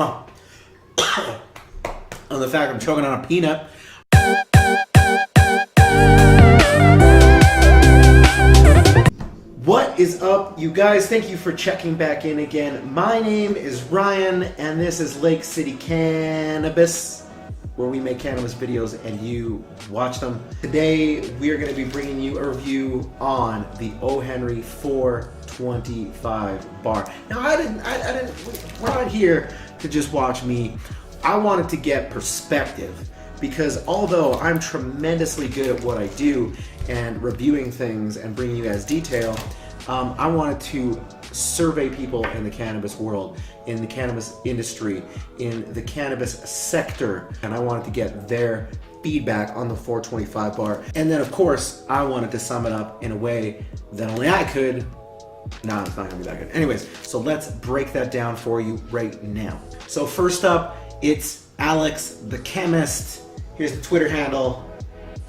On the fact I'm choking on a peanut. What is up, you guys? Thank you for checking back in again. My name is Ryan, and this is Lake City Cannabis, where we make cannabis videos and you watch them. Today, we are going to be bringing you a review on the O. Henry 425 bar. Now, we're not here to just watch me. I wanted to get perspective, because although I'm tremendously good at what I do and reviewing things and bringing you guys detail, I wanted to survey people in the cannabis world, in the cannabis industry, in the cannabis sector, and I wanted to get their feedback on the 425 bar. And then of course, I wanted to sum it up in a way that only I could. No, it's not gonna be that good. Anyways, so let's break that down for you right now. So first up, it's Alex the Chemist. Here's the Twitter handle.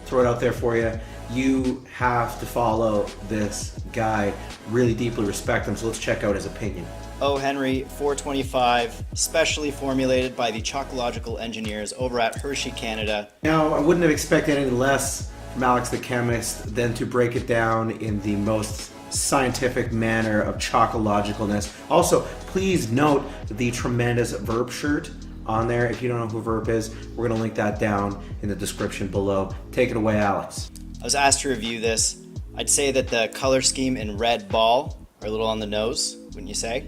Throw it out there for you. You have to follow this guy, really deeply respect him, so let's check out his opinion. O. Henry 425, specially formulated by the Chocological engineers over at Hershey, Canada. Now, I wouldn't have expected any less from Alex the Chemist than to break it down in the most scientific manner of chocologicalness. Also, please note the tremendous Verb shirt on there. If you don't know who Verb is, we're gonna link that down in the description below. Take it away, Alex. I was asked to review this. I'd say that the color scheme in red ball are a little on the nose, wouldn't you say?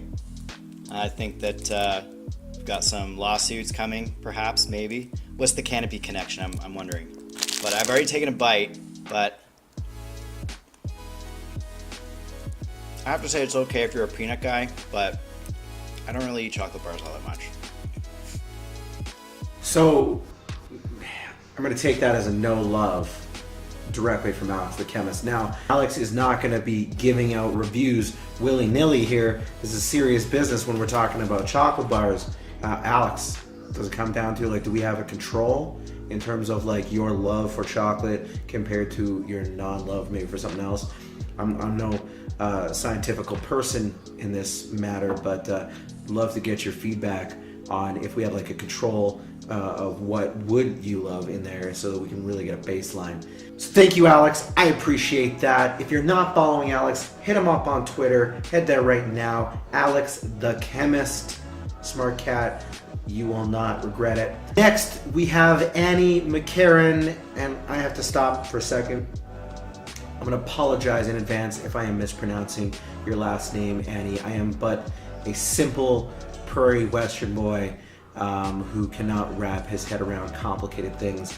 I think that we've got some lawsuits coming, perhaps, maybe. What's the canopy connection, I'm wondering. But I've already taken a bite, but I have to say it's okay if you're a peanut guy, but I don't really eat chocolate bars all that much. So, I'm gonna take that as a no love directly from Alex the Chemist. Now, Alex is not gonna be giving out reviews willy-nilly here. This is serious business when we're talking about chocolate bars. Alex, does it come down to, like, do we have a control in terms of, like, your love for chocolate compared to your non-love maybe for something else? I'm no scientific person in this matter, but love to get your feedback on if we have like a control of what would you love in there, so that we can really get a baseline. So thank you, Alex. I appreciate that. If you're not following Alex, hit him up on Twitter. Head there right now. Alex the Chemist. Smart cat. You will not regret it. Next, we have Annie McCarran, and I have to stop for a second. I'm gonna apologize in advance if I am mispronouncing your last name, Annie. I am but a simple prairie western boy who cannot wrap his head around complicated things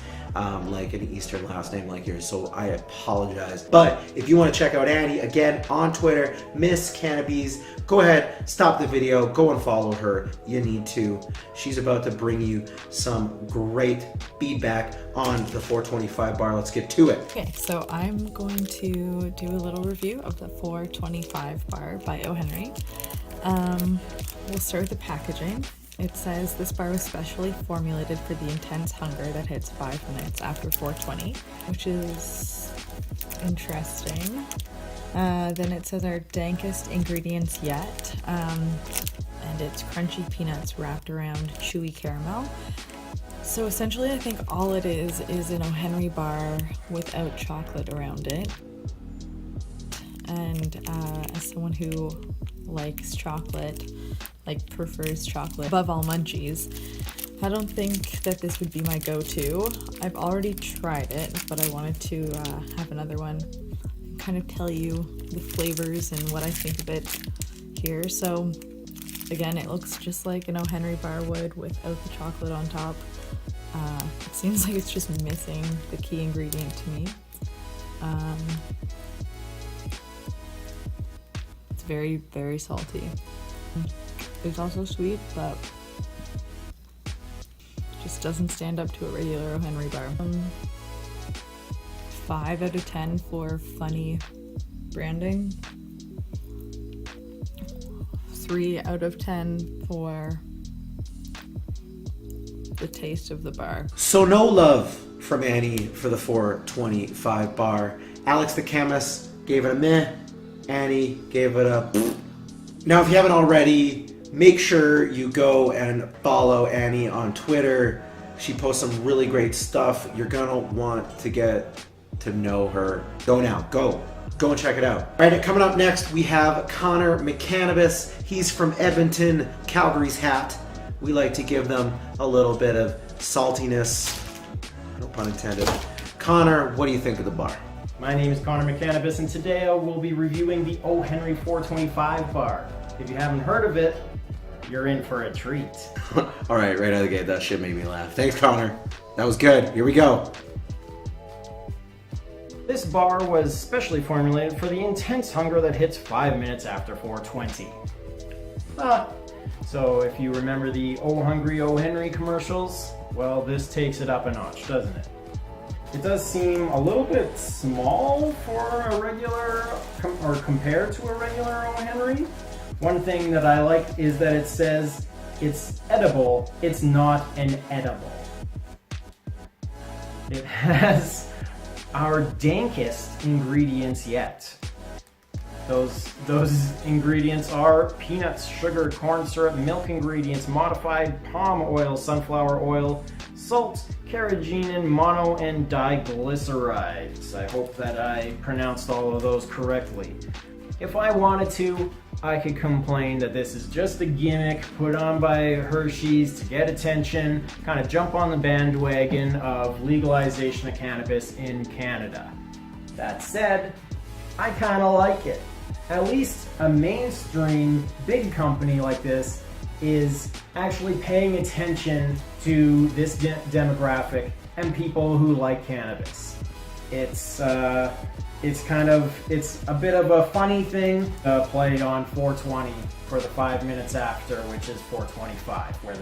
like an Eastern last name like yours, so I apologize. But if you want to check out Annie, again, on Twitter, Miss Cannabis, go ahead, stop the video, go and follow her. You need to. She's about to bring you some great feedback on the 425 bar. Let's get to it. Okay, so I'm going to do a little review of the 425 bar by O. Henry. We'll start with the packaging. It says this bar was specially formulated for the intense hunger that hits 5 minutes after 420, which is interesting. Then it says our dankest ingredients yet, and it's crunchy peanuts wrapped around chewy caramel. So essentially I think all it is an O. Henry bar without chocolate around it. And as someone who likes chocolate, like prefers chocolate above all munchies, I don't think that this would be my go-to. I've already tried it, but I wanted to have another one, kind of tell you the flavors and what I think of it here. So again, it looks just like an O. Henry bar would without the chocolate on top. It seems like it's just missing the key ingredient to me. It's very, very salty. It's also sweet, but just doesn't stand up to a regular O. Henry bar. 5 out of 10 for funny branding. 3 out of 10 for the taste of the bar. So no love from Annie for the 425 bar. Alex the Chemist gave it a meh. Annie gave it a... Now, if you haven't already, make sure you go and follow Annie on Twitter. She posts some really great stuff. You're gonna want to get to know her. Go now, go and check it out. All right, coming up next, we have Conor McCannabis. He's from Edmonton, Calgary's hat. We like to give them a little bit of saltiness, no pun intended. Conor, what do you think of the bar? My name is Conor McCannabis, and today I will be reviewing the O. Henry 425 bar. If you haven't heard of it, you're in for a treat. All right, right out of the gate, that shit made me laugh. Thanks, Conor. That was good. Here we go. This bar was specially formulated for the intense hunger that hits 5 minutes after 420. So if you remember the Oh Hungry O. Henry commercials, well, this takes it up a notch, doesn't it? It does seem a little bit small for a regular, or compared to a regular O. Henry. One thing that I like is that it says it's edible, it's not an edible. It has our dankest ingredients yet. Those ingredients are peanuts, sugar, corn syrup, milk ingredients, modified palm oil, sunflower oil, salt, carrageenan, mono, and diglycerides. I hope that I pronounced all of those correctly. If I wanted to, I could complain that this is just a gimmick put on by Hershey's to get attention, kind of jump on the bandwagon of legalization of cannabis in Canada. That said, I kind of like it. At least a mainstream big company like this is actually paying attention to this demographic and people who like cannabis. It's a bit of a funny thing played on 420 for the 5 minutes after, which is 425, where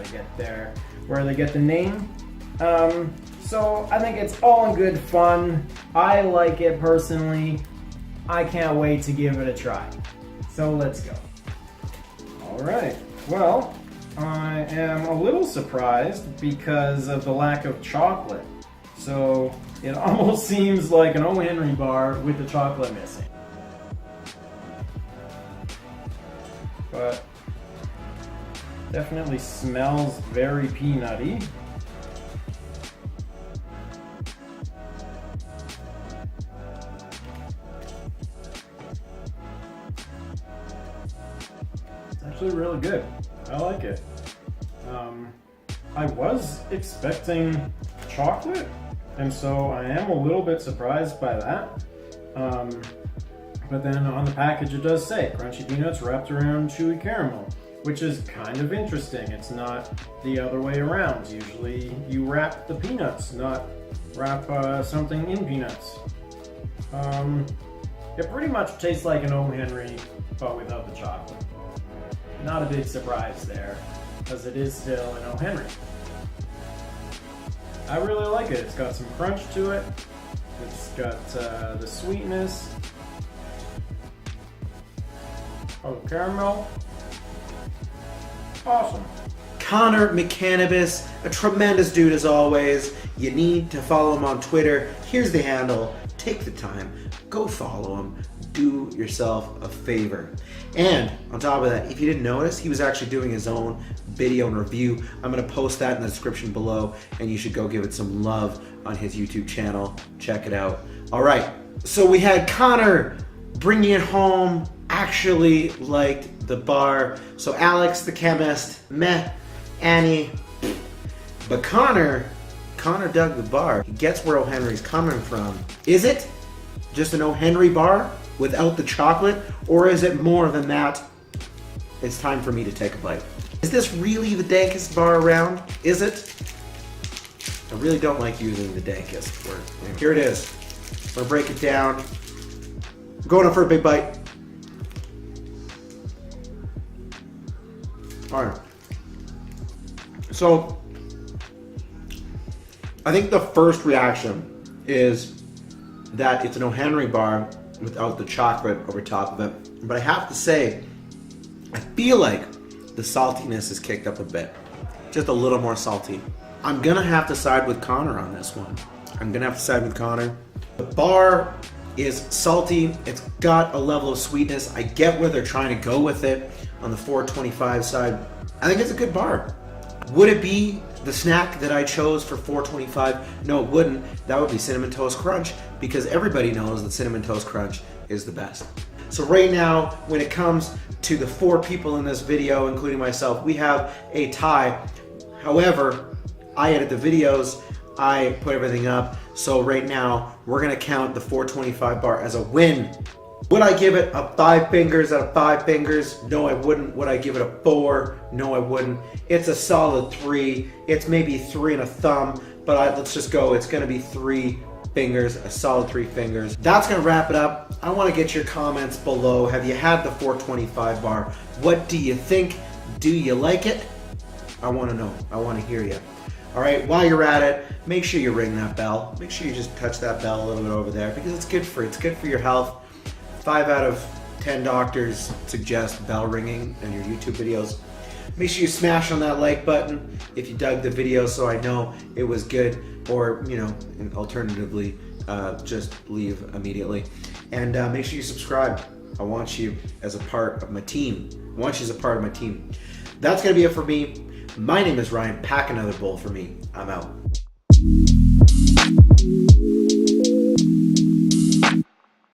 they get the name. So I think it's all in good fun. I like it personally. I can't wait to give it a try. So let's go. All right. Well, I am a little surprised because of the lack of chocolate. So it almost seems like an O. Henry bar with the chocolate missing. But definitely smells very peanutty. It's actually really good. I like it. I was expecting chocolate, and so I am a little bit surprised by that. But then on the package it does say crunchy peanuts wrapped around chewy caramel, which is kind of interesting. It's not the other way around. Usually you wrap the peanuts, not wrap something in peanuts. It pretty much tastes like an O. Henry, but without the chocolate. Not a big surprise there, because it is still an O. Henry. I really like it. It's got some crunch to it. It's got the sweetness of caramel. Awesome. Conor McCannabis, a tremendous dude as always. You need to follow him on Twitter. Here's the handle. Take the time. Go follow him. Do yourself a favor. And on top of that, if you didn't notice, he was actually doing his own video and review. I'm going to post that in the description below, and you should go give it some love on his YouTube channel. Check it out. All right, so we had Conor bringing it home, actually liked the bar. So Alex, the chemist, meh, Annie. But Conor dug the bar. He gets where O. Henry's coming from. Is it just an O. Henry bar without the chocolate, or is it more than that? It's time for me to take a bite. Is this really the dankest bar around? Is it? I really don't like using the dankest word. Here it is. I'm gonna break it down. I'm going up for a big bite. All right. So, I think the first reaction is that it's an O. Henry bar without the chocolate over top of it. But I have to say, I feel like the saltiness is kicked up a bit. Just a little more salty. I'm gonna have to side with Conor on this one. I'm gonna have to side with Conor. The bar is salty. It's got a level of sweetness. I get where they're trying to go with it on the 425 side. I think it's a good bar. Would it be the snack that I chose for 425? No, it wouldn't. That would be Cinnamon Toast Crunch, because everybody knows that Cinnamon Toast Crunch is the best. So right now, when it comes to the 4 people in this video, including myself, we have a tie. However, I edit the videos, I put everything up, so right now, we're gonna count the 425 bar as a win. Would I give it a 5 fingers out of 5 fingers? No, I wouldn't. Would I give it a 4? No, I wouldn't. It's a solid 3. It's maybe 3 and a thumb, but let's just go. It's gonna be 3 fingers, a solid 3 fingers. That's gonna wrap it up. I wanna get your comments below. Have you had the 425 bar? What do you think? Do you like it? I wanna know. I wanna hear you. All right, while you're at it, make sure you ring that bell. Make sure you just touch that bell a little bit over there, because it's good for you. It's good for your health. 5 out of 10 doctors suggest bell ringing in your YouTube videos. Make sure you smash on that like button if you dug the video, so I know it was good, or, you know, alternatively, just leave immediately. And make sure you subscribe. I want you as a part of my team. I want you as a part of my team. That's gonna be it for me. My name is Ryan. Pack another bowl for me. I'm out.